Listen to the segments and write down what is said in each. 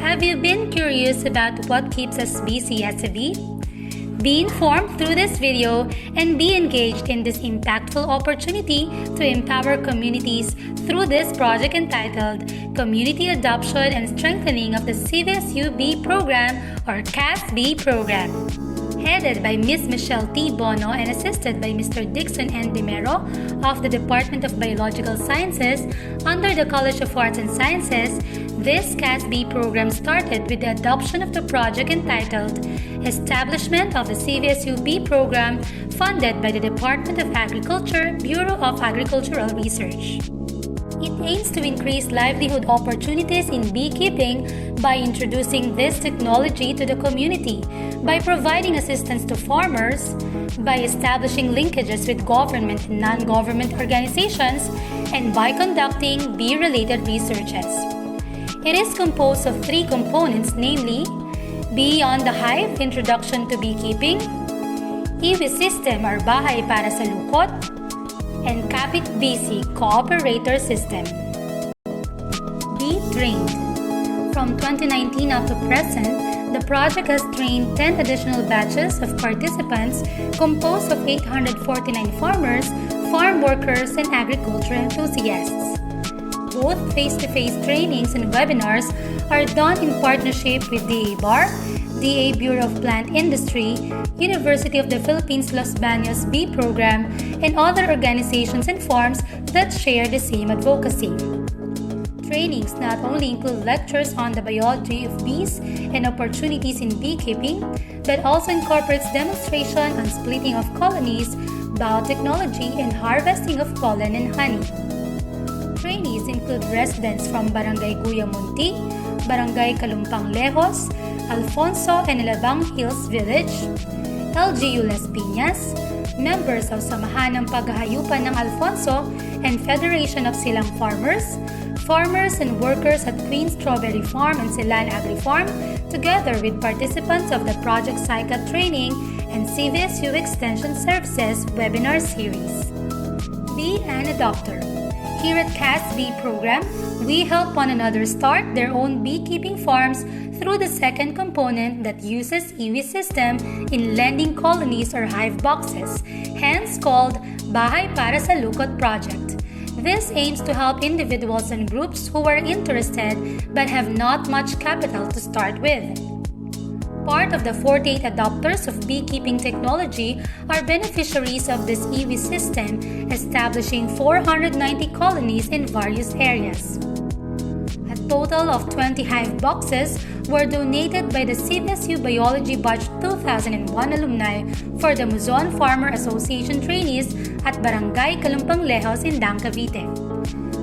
Have you been curious about what keeps us busy as a bee? Be informed through this video and be engaged in this impactful opportunity to empower communities through this project entitled Community Adoption and Strengthening of the CVSU Bee Program or CAS-B Program. Headed by Ms. Michelle T. Bono and assisted by Mr. Dixon N. Dimero of the Department of Biological Sciences under the College of Arts and Sciences, this CAS-B program started with the adoption of the project entitled Establishment of the CVSU Bee Program funded by the Department of Agriculture, Bureau of Agricultural Research. It aims to increase livelihood opportunities in beekeeping by introducing this technology to the community, by providing assistance to farmers, by establishing linkages with government and non-government organizations, and by conducting bee-related researches. It is composed of three components, namely Bee on the Hive, Introduction to Beekeeping, IWI System or Bahay para sa Lukot, and Kapit BC Cooperator System. Bee Trained. From 2019 up to present, the project has trained 10 additional batches of participants composed of 849 farmers, farm workers, and agriculture enthusiasts. Both face-to-face trainings and webinars are done in partnership with DA-BAR, DA Bureau of Plant Industry, University of the Philippines Los Baños Bee Program, and other organizations and farms that share the same advocacy. Trainings not only include lectures on the biology of bees and opportunities in beekeeping, but also incorporates demonstration on splitting of colonies, biotechnology, and harvesting of pollen and honey. Trainees include residents from Barangay Guyamunti, Barangay Kalumpang Lejos, Alfonso and Alabang Hills Village, LGU Las Piñas, members of Samahan ng Paghahayupan ng Alfonso and Federation of Silang Farmers, farmers and workers at Queen Strawberry Farm and Silan Agri Farm, together with participants of the Project SICA Training and CVSU Extension Services webinar series. Be an adopter. Here at CAS-B program, we help one another start their own beekeeping farms through the second component that uses IWI system in lending colonies or hive boxes, hence called Bahay para sa Lukot project. This aims to help individuals and groups who are interested but have not much capital to start with. Part of the 48 adopters of beekeeping technology are beneficiaries of this IWI system, establishing 490 colonies in various areas. A total of 20 hive boxes were donated by the CVSU Biology Batch 2001 alumni for the Muzon Farmer Association trainees at Barangay Kalumpang Lejos in Dang, Cavite.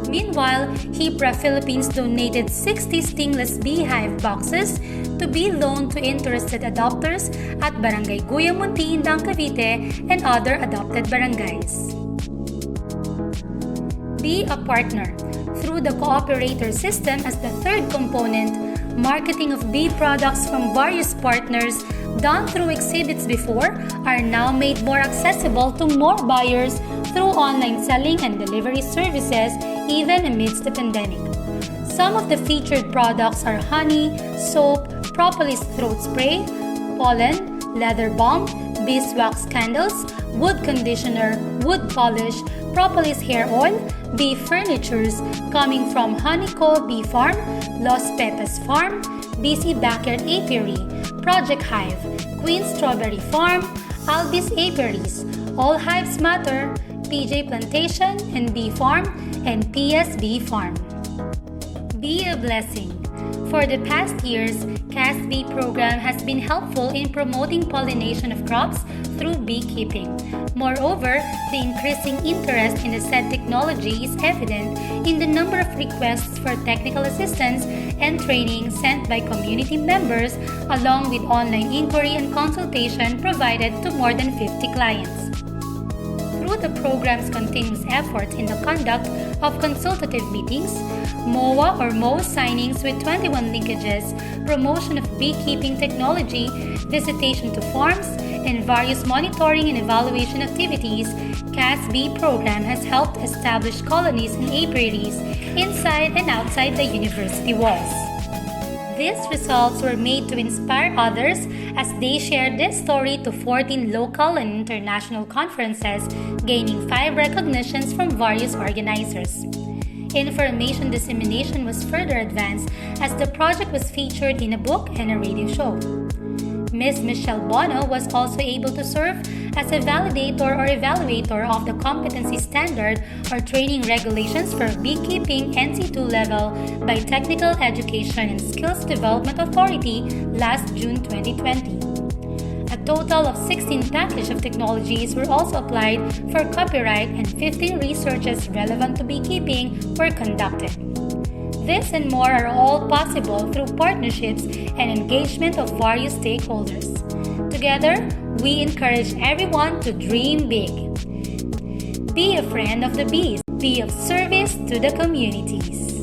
Meanwhile, HIPRA Philippines donated 60 stingless beehive boxes to be loaned to interested adopters at Barangay Guyamunti in Dang, Cavite and other adopted barangays. Be a partner. Through the cooperator system as the third component, marketing of bee products from various partners done through exhibits before are now made more accessible to more buyers through online selling and delivery services even amidst the pandemic. Some of the featured products are honey, soap, propolis throat spray, pollen, leather balm, beeswax candles, wood conditioner, wood polish, propolis hair oil, bee furnitures coming from Honeyco Bee Farm, Los Pepes Farm, BC Backyard Apiary, Project Hive, Queen Strawberry Farm, Albis Apiaries, All Hives Matter, PJ Plantation and Bee Farm, and PSB Farm. Be a blessing. For the past years, CAS-B program has been helpful in promoting pollination of crops through beekeeping. Moreover, the increasing interest in the said technology is evident in the number of requests for technical assistance and training sent by community members, along with online inquiry and consultation provided to more than 50 clients. Through the program's continuous efforts in the conduct of consultative meetings, MOA or MO signings with 21 linkages, promotion of beekeeping technology, visitation to farms, and various monitoring and evaluation activities, CAS-B program has helped establish colonies and apiaries inside and outside the university walls. These results were made to inspire others as they shared this story to 14 local and international conferences, gaining 5 recognitions from various organizers. Information dissemination was further advanced as the project was featured in a book and a radio show. Ms. Michelle Bono was also able to serve as a validator or evaluator of the competency standard or training regulations for beekeeping NC2 level by Technical Education and Skills Development Authority last June 2020. A total of 16 packages of technologies were also applied for copyright and 15 researches relevant to beekeeping were conducted. This and more are all possible through partnerships and engagement of various stakeholders. Together, we encourage everyone to dream big. Be a friend of the bees. Be of service to the communities.